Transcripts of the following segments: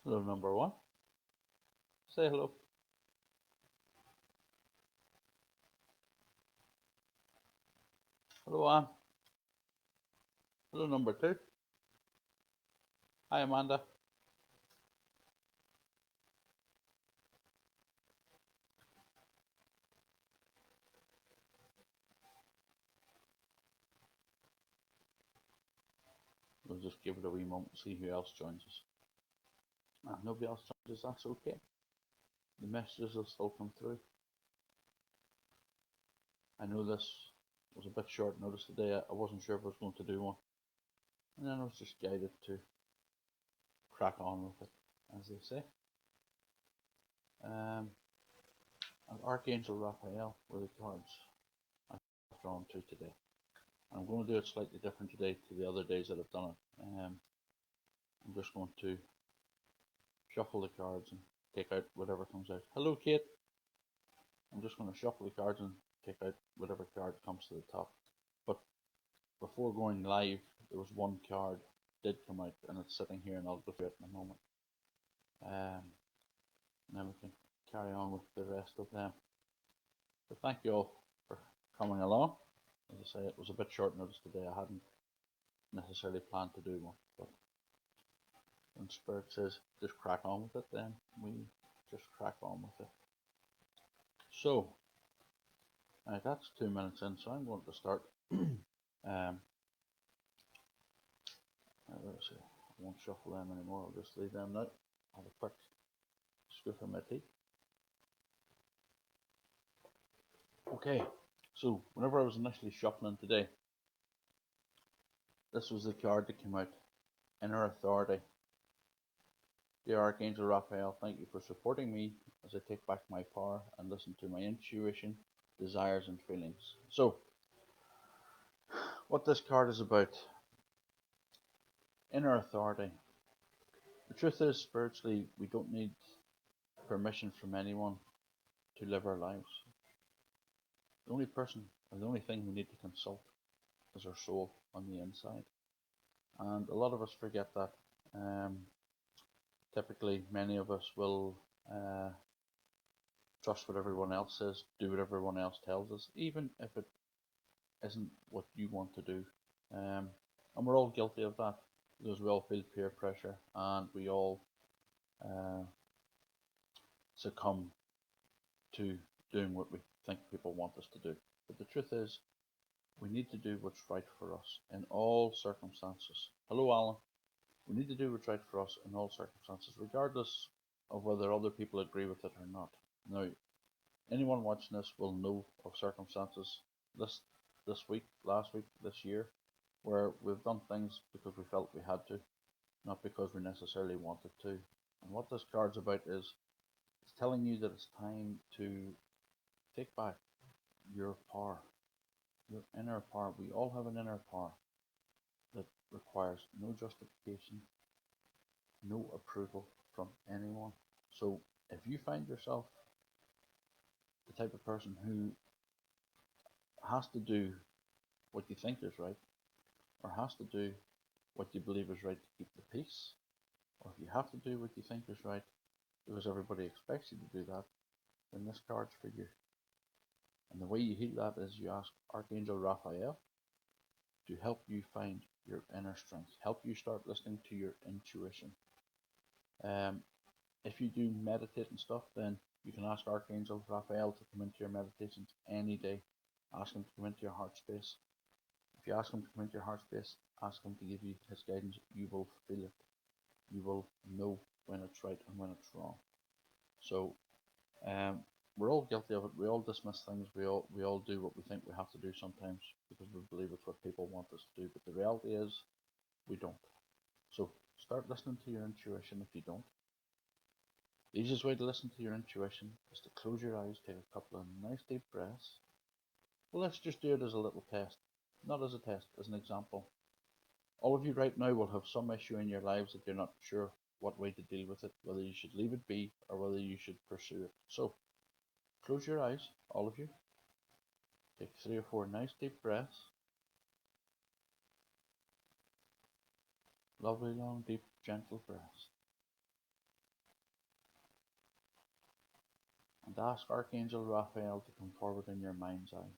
Hello, number one. Say hello. Hello, Anne. Hello, number two. Hi, Amanda. We'll just give it a wee moment to see who else joins us. If nobody else joins us, that's okay. The messages will still come through. I know this was a bit short notice today. I wasn't sure if I was going to do one. And then I was just guided to crack on with it, as they say. And Archangel Raphael were the cards I've drawn to today. I'm going to do it slightly different today to the other days that I've done it. I'm just going to shuffle the cards and take out whatever comes out. Hello, Kate. I'm just going to shuffle the cards and take out whatever card comes to the top. But before going live, there was one card did come out, and it's sitting here, and I'll go through it in a moment. And then we can carry on with the rest of them. But thank you all for coming along. As I say, it was a bit short notice today. I hadn't necessarily planned to do one, but when Spirit says just crack on with it, then we just crack on with it. So, that's 2 minutes in, so I'm going to start. Let's see, I won't shuffle them anymore, I'll just leave them now. Have a quick scoop of my tea. Okay, so whenever I was initially shuffling today, this was the card that came out, Inner Authority. Dear Archangel Raphael, thank you for supporting me as I take back my power and listen to my intuition, desires and feelings. So, what this card is about, Inner Authority. The truth is, spiritually, we don't need permission from anyone to live our lives. The only person, or the only thing we need to consult is our soul on the inside. And a lot of us forget that. Typically, many of us will trust what everyone else says, do what everyone else tells us, even if it isn't what you want to do. And we're all guilty of that, because we all feel peer pressure, and we all succumb to doing what we think people want us to do. But the truth is, we need to do what's right for us in all circumstances. Hello, Alan. We need to do what's right for us in all circumstances, regardless of whether other people agree with it or not. Now, anyone watching this will know of circumstances this week, last week, this year, where we've done things because we felt we had to, not because we necessarily wanted to. And what this card's about is it's telling you that it's time to take back your power, your inner power. We all have an inner power that requires no justification, no approval from anyone. So if you find yourself the type of person who has to do what you think is right, or has to do what you believe is right to keep the peace, or if you have to do what you think is right because everybody expects you to do that, then this card's for you. And the way you heal that is you ask Archangel Raphael to help you find your inner strength, help you start listening to your intuition. If you do meditate and stuff, then you can ask Archangel Raphael to come into your meditations any day. Ask him to come into your heart space. If you ask him to come into your heart space, ask him to give you his guidance. You will feel it. You will know when it's right and when it's wrong. So, we're all guilty of it. We all dismiss things. We all do what we think we have to do sometimes because we believe it's what people want us to do. But the reality is, we don't. So start listening to your intuition if you don't. The easiest way to listen to your intuition is to close your eyes, take a couple of nice deep breaths. Well, let's just do it as a little test. Not as a test, as an example. All of you right now will have some issue in your lives that you're not sure what way to deal with it, whether you should leave it be or whether you should pursue it. So, close your eyes, all of you. Take 3 or 4 nice deep breaths. Lovely, long, deep, gentle breaths. and ask Archangel Raphael to come forward in your mind's eye.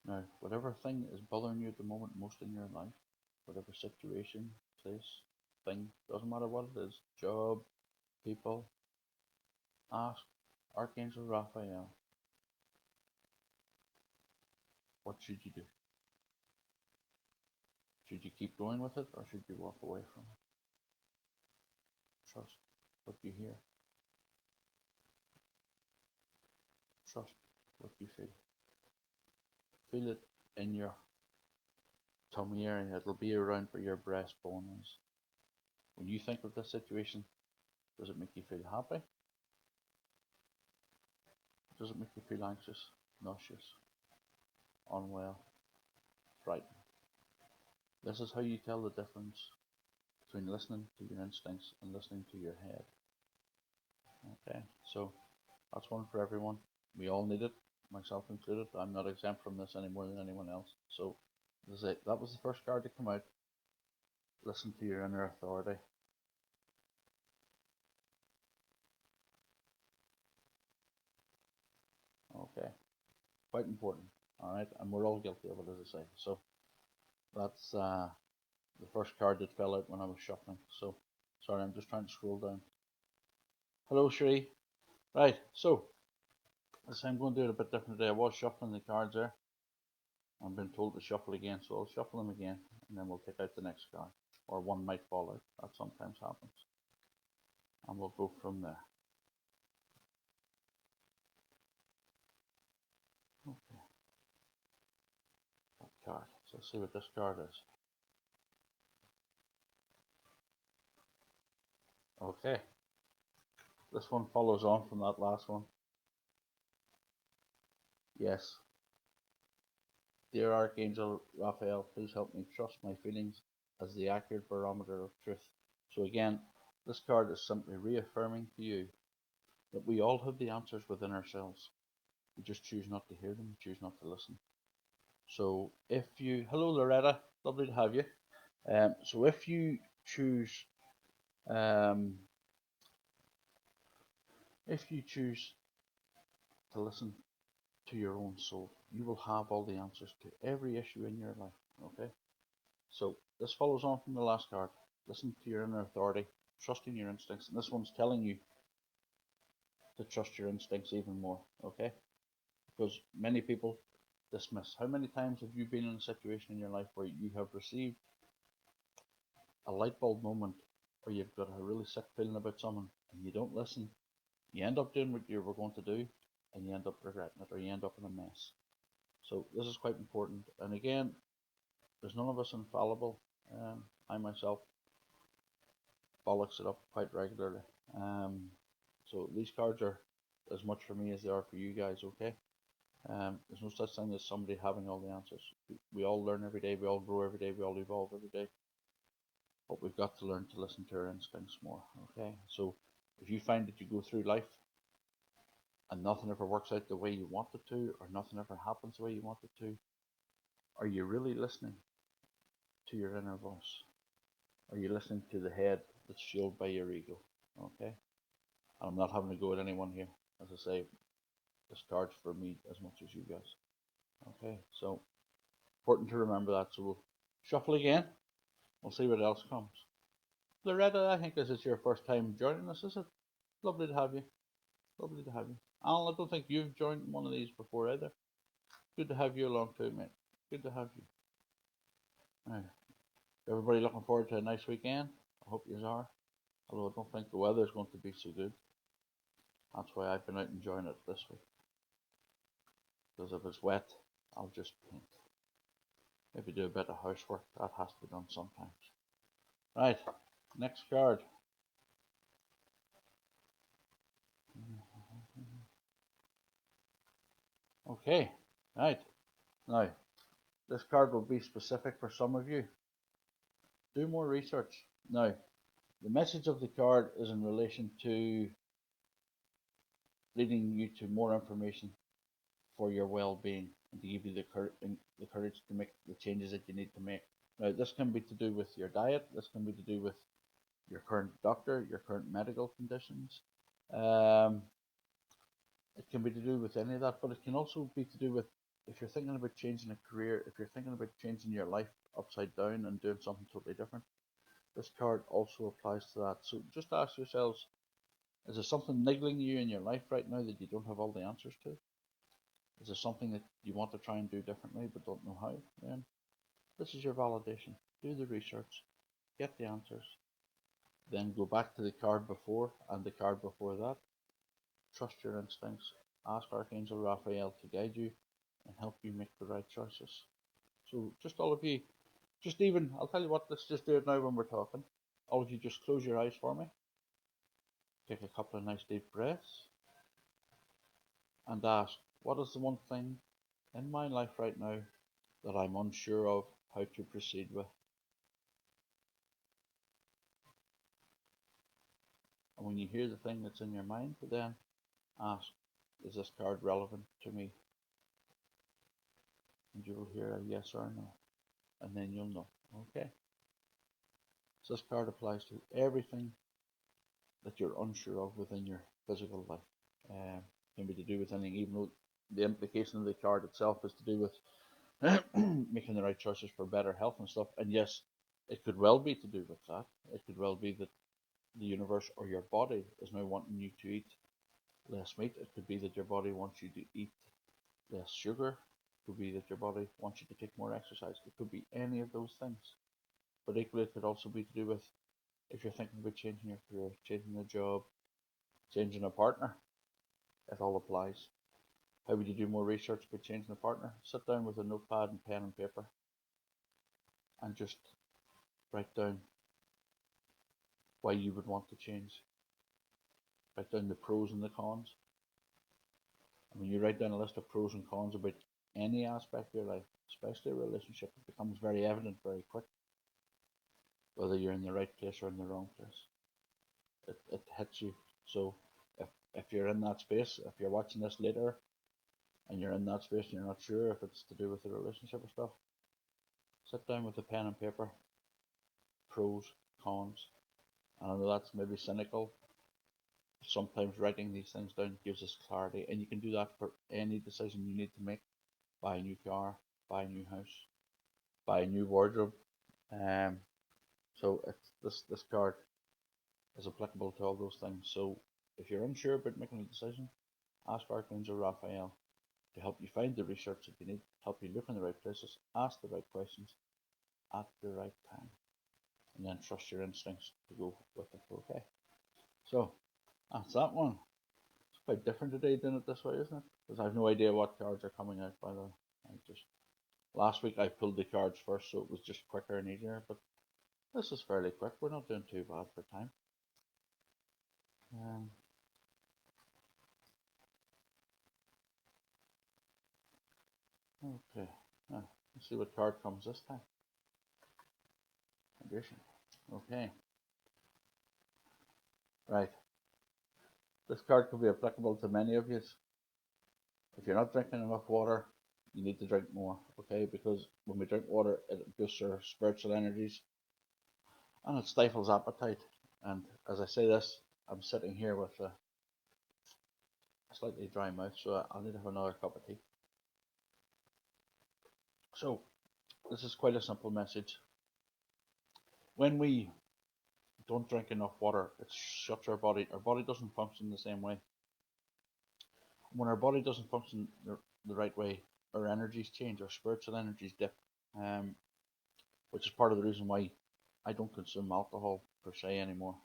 Now, whatever thing is bothering you at the moment most in your life, whatever situation, place, thing, doesn't matter what it is, job, people, ask Archangel Raphael, what should you do? Should you keep going with it, or should you walk away from it? Trust what you hear. Trust what you feel. Feel it in your tummy area. It'll be around where your breastbone is. When you think of this situation, does it make you feel happy? Does it make you feel anxious, nauseous, unwell, frightened? This is how you tell the difference between listening to your instincts and listening to your head. Okay, so that's one for everyone. We all need it, myself included. I'm not exempt from this any more than anyone else. So this is it. That was the first card to come out. Listen to your inner authority. Okay, quite important. All right, and we're all guilty of it, as I say. So that's the first card that fell out when I was shuffling. So sorry, I'm just trying to scroll down. Hello, Sheree. Right, so this I'm going to do it a bit different today. I was shuffling the cards there. I've been told to shuffle again, so I'll shuffle them again, and then we'll take out the next card. Or one might fall out. That sometimes happens. And we'll go from there. Okay. That card. So let's see what this card is. Okay. This one follows on from that last one. Yes. Dear Archangel Raphael, please help me trust my feelings as the accurate barometer of truth. So again, this card is simply reaffirming to you that we all have the answers within ourselves. We just choose not to hear them, choose not to listen. So if you, hello Loretta, lovely to have you. So if you choose, if you choose to listen to your own soul, you will have all the answers to every issue in your life. Okay. So this follows on from the last card. Listen to your inner authority, trusting your instincts, and this one's telling you to trust your instincts even more. Okay. Because many people dismiss. How many times have you been in a situation in your life where you have received a light bulb moment, or you've got a really sick feeling about someone and you don't listen? You end up doing what you were going to do, and you end up regretting it, or you end up in a mess. So this is quite important. And again, there's none of us infallible. I myself bollocks it up quite regularly. So these cards are as much for me as they are for you guys. Okay. There's no such thing as somebody having all the answers. We all learn every day. We all grow every day. We all evolve every day. But we've got to learn to listen to our instincts more. Okay. So if you find that you go through life and nothing ever works out the way you want it to, or nothing ever happens the way you want it to, are you really listening to your inner voice? Are you listening to the head that's fueled by your ego? Okay? And I'm not having to go at anyone here. As I say, this card's for me as much as you guys. Okay, so important to remember that. So we'll shuffle again. We'll see what else comes. Loretta, I think this is your first time joining us, is it? Lovely to have you. Lovely to have you. Alan, I don't think you've joined one of these before either. Good to have you along too, mate. Good to have you. Right. Everybody looking forward to a nice weekend? I hope you are. Although I don't think the weather is going to be so good. That's why I've been out enjoying it this week. Because if it's wet, I'll just paint. Maybe do a bit of housework. That has to be done sometimes. Right, next card. Okay, right. Now, this card will be specific for some of you. Do more research. Now, the message of the card is in relation to leading you to more information for your well-being and to give you the courage to make the changes that you need to make. Now, this can be to do with your diet. This can be to do with your current doctor, your current medical conditions. Um, it can be to do with any of that, but it can also be to do with if you're thinking about changing a career, if you're thinking about changing your life upside down and doing something totally different. This card also applies to that. So just ask yourselves, is there something niggling you in your life right now that you don't have all the answers to? Is there something that you want to try and do differently but don't know how? Then this is your validation. Do the research, get the answers, then go back to the card before and the card before that. Trust your instincts. Ask Archangel Raphael to guide you and help you make the right choices. So just all of you, just even, I'll tell you what, let's just do it now when we're talking. All of you just close your eyes for me. Take a couple of nice deep breaths and ask, what is the one thing in my life right now that I'm unsure of how to proceed with? And when you hear the thing that's in your mind, then ask, is this card relevant to me? And you will hear a yes or a no. And then you'll know. Okay. So this card applies to everything that you're unsure of within your physical life. Can be to do with anything, even though the implication of the card itself is to do with making the right choices for better health and stuff. And yes, it could well be to do with that. It could well be that the universe or your body is now wanting you to eat less meat. It could be that your body wants you to eat less sugar. It could be that your body wants you to take more exercise. It could be any of those things. But equally, it could also be to do with if you're thinking about changing your career, changing a job, changing a partner. It all applies. How would you do more research about changing a partner? Sit down with a notepad and pen and paper and just write down why you would want to change. Write down the pros and the cons. And when you write down a list of pros and cons about any aspect of your life, especially a relationship, it becomes very evident very quick whether you're in the right place or in the wrong place. It hits you. So if you're in that space, if you're watching this later and you're in that space and you're not sure if it's to do with the relationship or stuff, sit down with a pen and paper, pros, cons. And I know that's maybe cynical. Sometimes writing these things down gives us clarity, and you can do that for any decision you need to make. Buy a new car, buy a new house, buy a new wardrobe. Um, so this card is applicable to all those things. So if you're unsure about making a decision, ask Archangel Raphael to help you find the research that you need, help you look in the right places, ask the right questions at the right time, and then trust your instincts to go with it. Okay. So that's that one. It's quite different today doing it this way, isn't it? Because I have no idea what cards are coming out. By the way, I just last week I pulled the cards first, so it was just quicker and easier. But this is fairly quick. We're not doing too bad for time. Um, okay. Let's see what card comes this time. Hydration. Okay. Right. This card could be applicable to many of you. If you're not drinking enough water, you need to drink more. Okay, because when we drink water, it boosts our spiritual energies and it stifles appetite. And as I say this, I'm sitting here with a slightly dry mouth, so I'll need to have another cup of tea. So, this is quite a simple message. When we don't drink enough water, it shuts our body. Our body doesn't function the same way. When our body doesn't function the right way, our energies change, our spiritual energies dip, which is part of the reason why I don't consume alcohol per se anymore,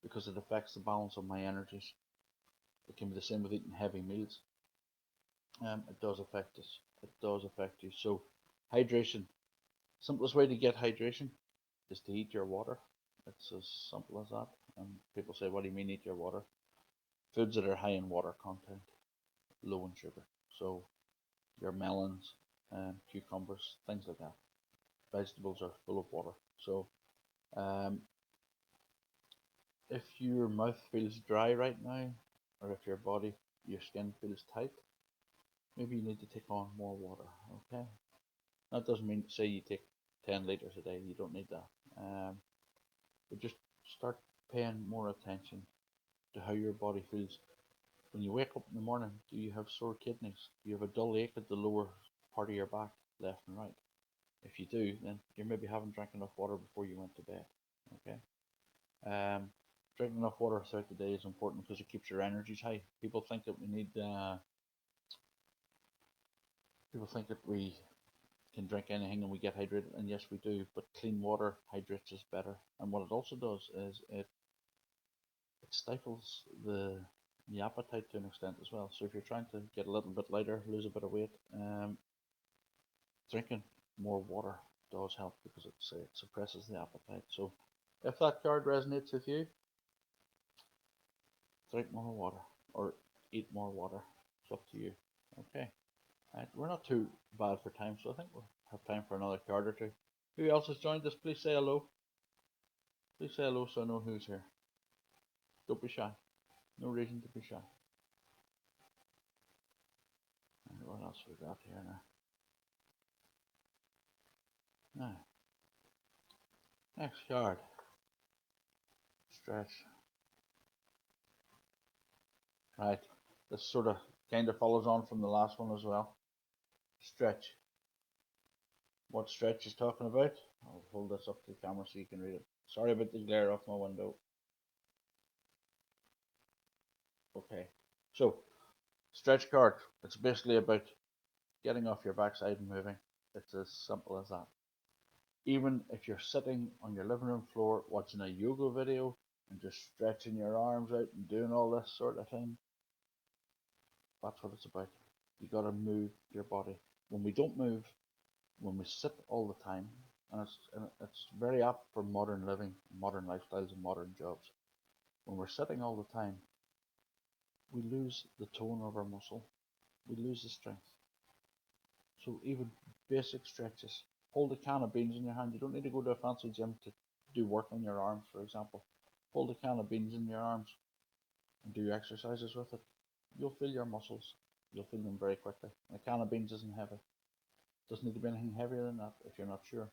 because it affects the balance of my energies. It can be the same with eating heavy meals. It does affect us. It does affect you. So, hydration. Simplest way to get hydration is to eat your water. It's as simple as that. And people say, what do you mean eat your water? Foods that are high in water content, low in sugar. So your melons, cucumbers, things like that. Vegetables are full of water. So um, if your mouth feels dry right now, or if your body, your skin feels tight, maybe you need to take on more water. Okay. That doesn't mean to say you take 10 liters a day. You don't need that. But just start paying more attention to how your body feels. When you wake up in the morning, do you have sore kidneys? Do you have a dull ache at the lower part of your back, left and right? If you do, then you maybe haven't drank enough water before you went to bed. Okay. Um, Drinking enough water throughout the day is important because it keeps your energies high. People think that we need. People think that we can drink anything and we get hydrated, and yes, we do. But clean water hydrates us better. And what it also does is it stifles the appetite to an extent as well. So if you're trying to get a little bit lighter, lose a bit of weight, drinking more water does help because it suppresses the appetite. So if that card resonates with you, drink more water or eat more water. It's up to you. Okay. Right. We're not too bad for time, so I think we'll have time for another card or two. Who else has joined us? Please say hello. Please say hello so I know who's here. Don't be shy. No reason to be shy. And what else we got here now? Now, next card. Stretch. Right. This sort of kind of follows on from the last one as well. Stretch. What Stretch is talking about? I'll hold this up to the camera so you can read it. Sorry about the glare off my window. Okay. So, Stretch card. It's basically about getting off your backside and moving. It's as simple as that. Even if you're sitting on your living room floor watching a yoga video and just stretching your arms out and doing all this sort of thing, that's what it's about. You got to move your body. When we don't move, when we sit all the time, and it's very apt for modern living, modern lifestyles, and modern jobs. When we're sitting all the time, we lose the tone of our muscle, we lose the strength. So even basic stretches. Hold a can of beans in your hand. You don't need to go to a fancy gym to do work on your arms, for example. Hold a can of beans in your arms and do exercises with it. You'll feel your muscles. You'll feel them very quickly. And a can of beans isn't heavy. It doesn't need to be anything heavier than that if you're not sure.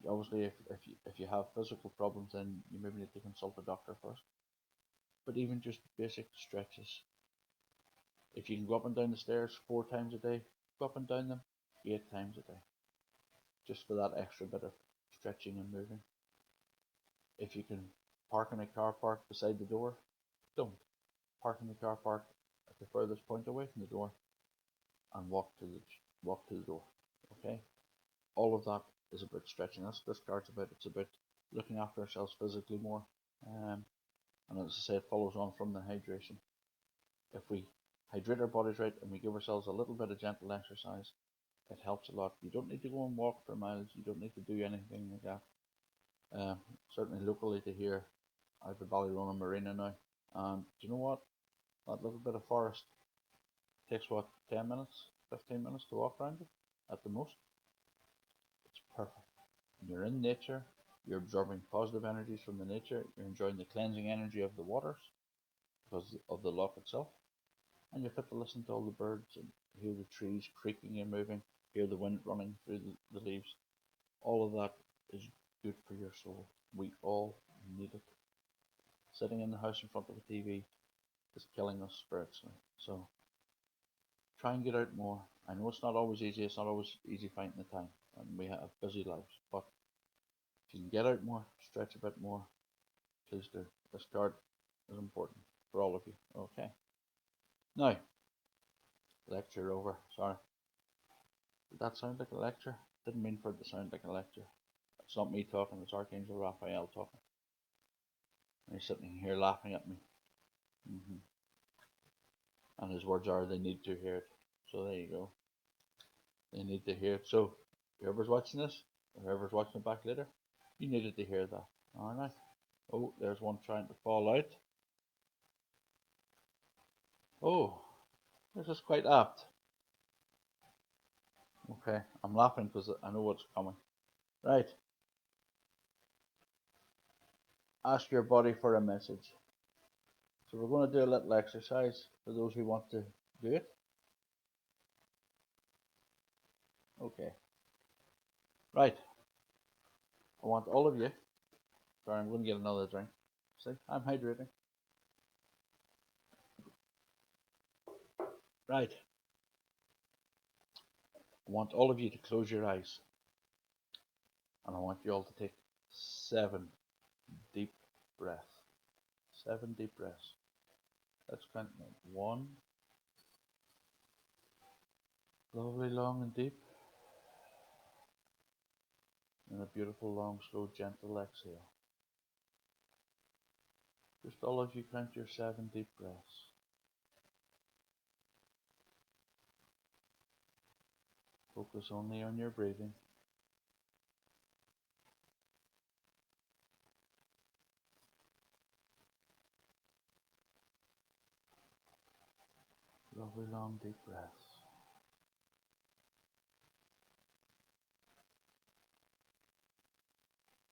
Obviously, if you have physical problems, then you maybe need to consult a doctor first. But even just basic stretches. If you can go up and down the stairs 4 times a day, go up and down them 8 times a day. Just for that extra bit of stretching and moving. If you can park in a car park beside the door, don't. Park in the car park at the furthest point away from the door and walk to the door. Okay? All of that is about stretching. That's what this card's about. It's about looking after ourselves physically more. And as I say, it follows on from the hydration. If we hydrate our bodies right and we give ourselves a little bit of gentle exercise, it helps a lot. You don't need to go and walk for miles. You don't need to do anything like that. Certainly locally to here, I have the Ballyrona Marina now. And do you know what? That little bit of forest takes what, 10 minutes, 15 minutes to walk around it at the most. It's perfect. You're in nature, you're absorbing positive energies from the nature, you're enjoying the cleansing energy of the waters because of the loch itself. And you get to listen to all the birds and hear the trees creaking and moving, hear the wind running through the leaves. All of that is good for your soul. We all need it. Sitting in the house in front of the TV is killing us spiritually. So try and get out more. I know it's not always easy. It's not always easy finding the time, and we have busy lives. But if you can get out more, stretch a bit more, please do. This card is important for all of you. Okay. Now, lecture over. Sorry. Did that sound like a lecture? Didn't mean for it to sound like a lecture. It's not me talking. It's Archangel Raphael talking. And he's sitting here laughing at me. And his words are, they need to hear it. So there you go. They need to hear it. So whoever's watching this, or whoever's watching it back later, you needed to hear that. Alright. Oh, there's one trying to fall out. Oh, this is quite apt. Okay, I'm laughing because I know what's coming. Right. Ask your body for a message. So we're going to do a little exercise for those who want to do it. Okay. Right. I want all of you. Sorry, I'm going to get another drink. See, I'm hydrating. Right. I want all of you to close your eyes, and I want you all to take 7 deep breaths. 7 deep breaths. Let's count them. 1, lovely, long and deep, and a beautiful, long, slow, gentle exhale. Just all of you count your 7 deep breaths. Focus only on your breathing. Lovely, long, deep breaths.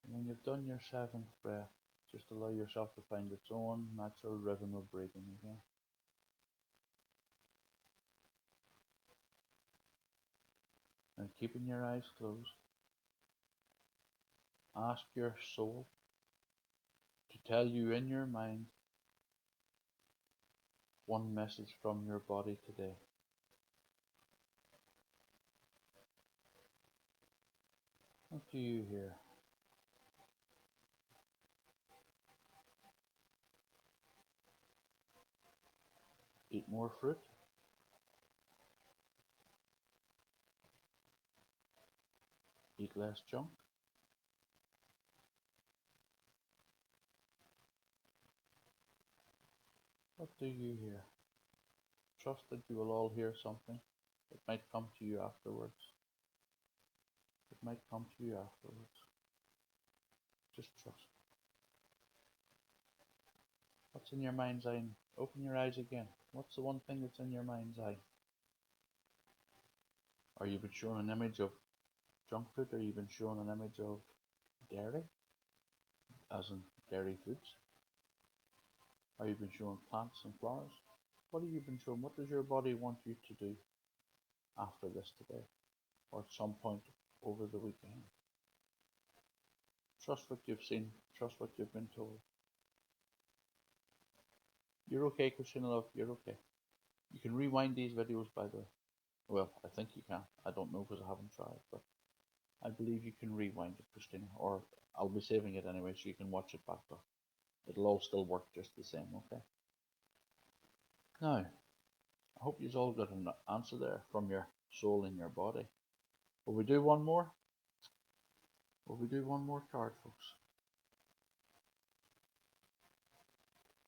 And when you've done your 7th breath, just allow yourself to find its own natural rhythm of breathing again. And keeping your eyes closed, ask your soul to tell you in your mind one message from your body today. What do you hear? Eat more fruit? Eat less junk? What do you hear? Trust that you will all hear something. It might come to you afterwards. It might come to you afterwards. Just trust. What's in your mind's eye? Open your eyes again. What's the one thing that's in your mind's eye? Are you been shown an image of junk food? Are you been shown an image of dairy? As in dairy foods? Are you been shown plants and flowers? What have you been shown? What does your body want you to do after this today? Or at some point over the weekend? Trust what you've seen. Trust what you've been told. You're okay, Christina love. You're okay. You can rewind these videos, by the way. Well, I think you can. I don't know because I haven't tried, but I believe you can rewind it, Christina. Or I'll be saving it anyway, so you can watch it back. But it'll all still work just the same, okay? Now, I hope you've all got an answer there from your soul in your body. Will we do one more? Will we do one more card, folks?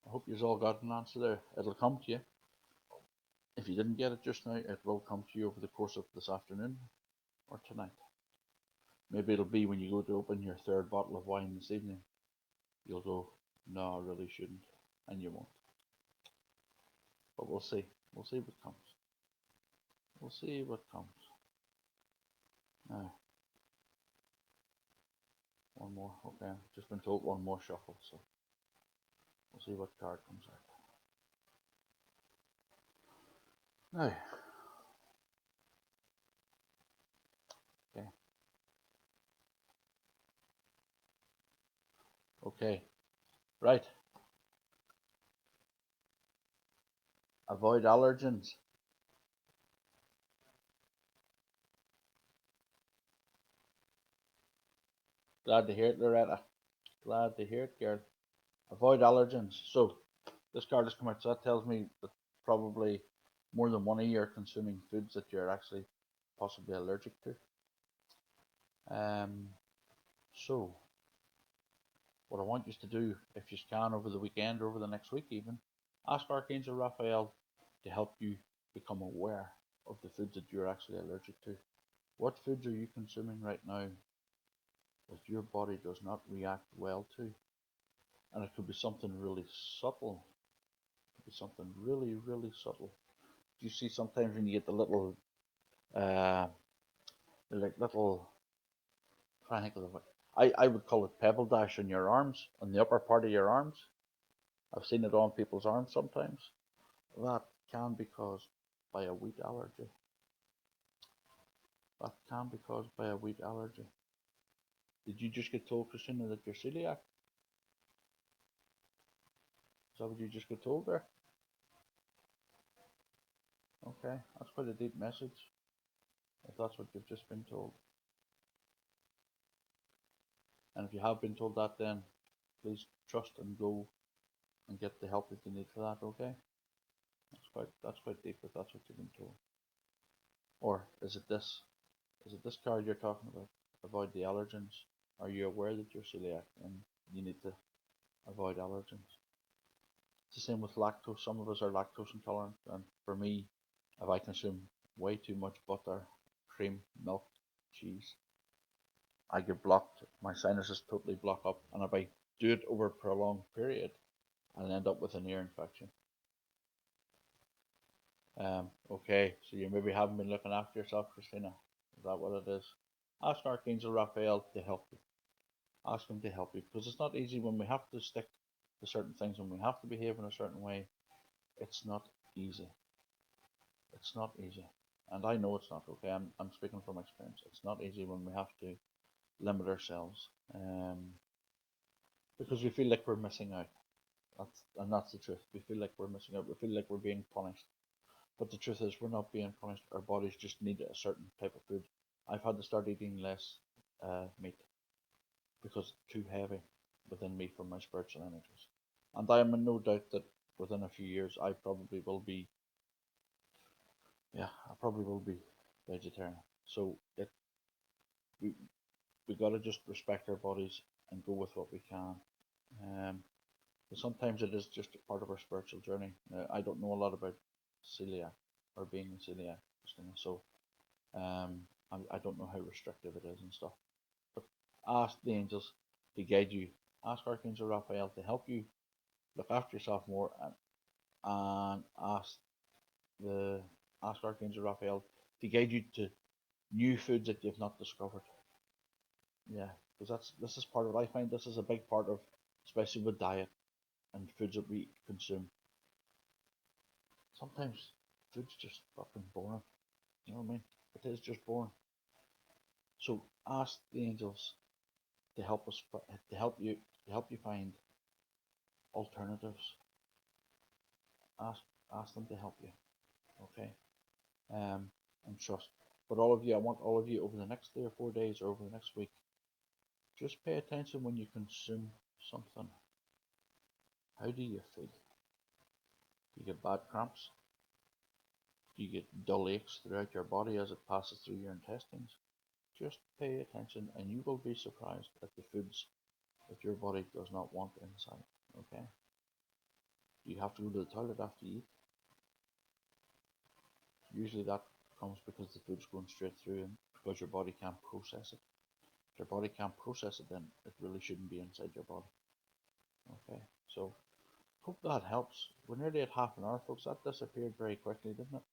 I hope you've all got an answer there. It'll come to you. If you didn't get it just now, it will come to you over the course of this afternoon or tonight. Maybe it'll be when you go to open your 3rd bottle of wine this evening. You'll go, no, I really shouldn't. And you won't. But we'll see. We'll see what comes. We'll see what comes. Now, one more. Okay, I've just been told one more shuffle, so we'll see what card comes out. Now, okay. Okay, right. Avoid allergens. Glad to hear it, Loretta. Glad to hear it, girl. Avoid allergens. So, this card has come out, so that tells me that probably more than one of you are consuming foods that you're actually possibly allergic to. So, what I want you to do, if you can over the weekend or over the next week even, ask Archangel Raphael to help you become aware of the foods that you're actually allergic to. What foods are you consuming right now that your body does not react well to? And it could be something really subtle. It could be something really, really subtle. You see sometimes when you get the little, like little, trying to think of it. I would call it pebble dash on your arms, on the upper part of your arms. I've seen it on people's arms sometimes. That can be caused by a wheat allergy. That can be caused by a wheat allergy. Did you just get told, Christina, that you're celiac? Is that what you just got told there? Okay, that's quite a deep message, if that's what you've just been told. And if you have been told that, then please trust and go and get the help that you need for that, okay? That's quite deep if that's what you've been told. Or is it this? Is it this card you're talking about? Avoid the allergens. Are you aware that you're celiac and you need to avoid allergens? It's the same with lactose. Some of us are lactose intolerant, and for me, if I consume way too much butter, cream, milk, cheese, I get blocked. My sinuses totally block up, and if I do it over a prolonged period, I'll end up with an ear infection. Okay, so you maybe haven't been looking after yourself, Christina. Is that what it is? Ask Archangel Raphael to help you. Ask him to help you, because it's not easy when we have to stick to certain things, when we have to behave in a certain way. It's not easy. It's not easy. And I know it's not, okay? I'm speaking from experience. It's not easy when we have to limit ourselves, because we feel like we're missing out. That's the truth. We feel like we're missing out. We feel like we're being punished. But the truth is, we're not being punished. Our bodies just need a certain type of food. I've had to start eating less meat because it's too heavy within me for my spiritual energies. And I am in no doubt that within a few years, I probably will be, yeah, I probably will be vegetarian. So we we got to just respect our bodies and go with what we can. Um, but sometimes it is just a part of our spiritual journey. I don't know a lot about celiac or being a celiac, Christina, so I don't know how restrictive it is and stuff. But ask the angels to guide you. Ask Archangel Raphael to help you look after yourself more, and the ask Archangel Raphael to guide you to new foods that you've not discovered. Yeah, because this is part of it. I find this is a big part of, especially with diet and foods that we consume. Sometimes food's just fucking boring. You know what I mean? It is just boring. So ask the angels to help us, to help you find alternatives. Ask ask them to help you, okay? And trust. But all of you, I want all of you over the next 3 or 4 days or over the next week, just pay attention when you consume something. How do you feel? Do you get bad cramps? Do you get dull aches throughout your body as it passes through your intestines? Just pay attention and you will be surprised at the foods that your body does not want inside. Okay? Do you have to go to the toilet after you eat? Usually that comes because the food's going straight through and because your body can't process it. If your body can't process it, then it really shouldn't be inside your body. Okay? So hope that helps. We're nearly at half an hour, folks. That disappeared very quickly, didn't it?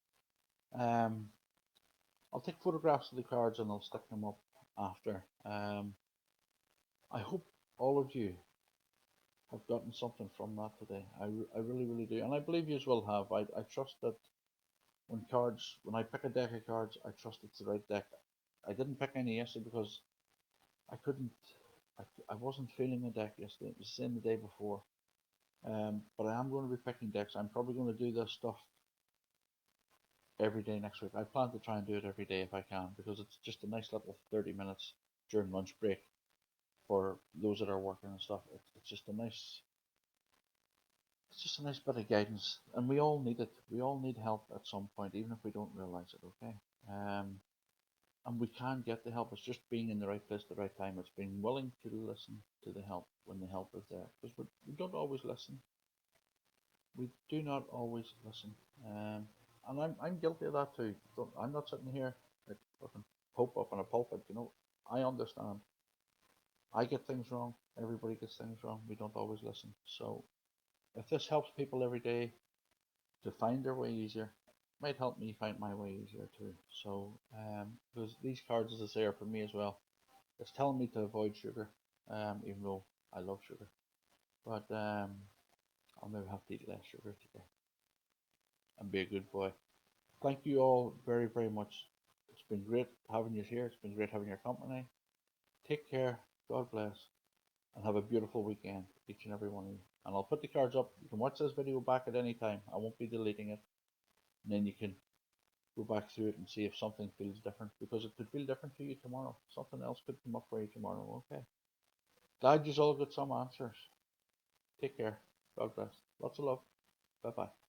I'll take photographs of the cards and I'll stick them up after. I hope all of you have gotten something from that today. I really, really do. And I believe you will have. I trust that when I pick a deck of cards, I trust it's the right deck. I didn't pick any yesterday because I couldn't, I wasn't feeling a deck yesterday. It was the same the day before. But I am going to be picking decks. I'm probably going to do this stuff every day next week. I plan to try and do it every day if I can because it's just a nice little 30 minutes during lunch break for those that are working and stuff. It's just a nice bit of guidance, and we all need it. We all need help at some point, even if we don't realize it. Okay, and we can get the help. It's just being in the right place at the right time. It's being willing to listen to the help when the help is there, because we don't always listen. We do not always listen, and I'm guilty of that too. I'm not sitting here like fucking Pope up in a pulpit. I understand. I get things wrong. Everybody gets things wrong. We don't always listen. So if this helps people every day to find their way easier, it might help me find my way easier too. So because these cards, as I say, are for me as well. It's telling me to avoid sugar, even though I love sugar. But I'll maybe have to eat less sugar today and be a good boy. Thank you all very, very much. It's been great having you here. It's been great having your company. Take care. God bless. And have a beautiful weekend, each and every one of you. And I'll put the cards up. You can watch this video back at any time. I won't be deleting it. And then you can go back through it and see if something feels different, because it could feel different to you tomorrow. Something else could come up for you tomorrow. Okay. Glad you all got some answers. Take care. God bless. Lots of love. Bye bye.